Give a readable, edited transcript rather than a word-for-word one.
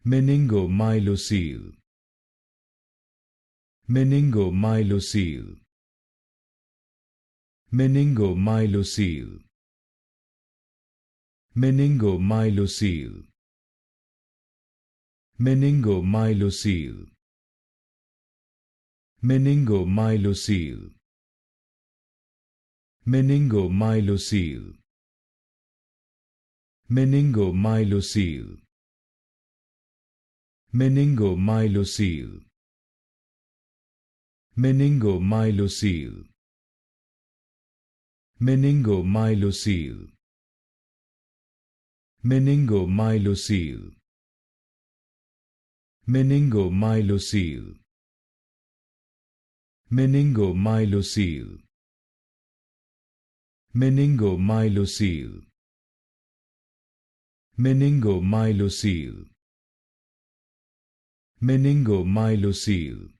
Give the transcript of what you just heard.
Meningomyelocele. Meningomyelocele. Meningomyelocele. Meningomyelocele. Meningomyelocele. Meningomyelocele. Meningomyelocele. Meningomyelocele. Meningomyelocele. Meningomyelocele. Meningomyelocele. Meningomyelocele. Meningomyelocele. Meningomyelocele. Meningomyelocele. Meningomyelocele. Meningomyelocele.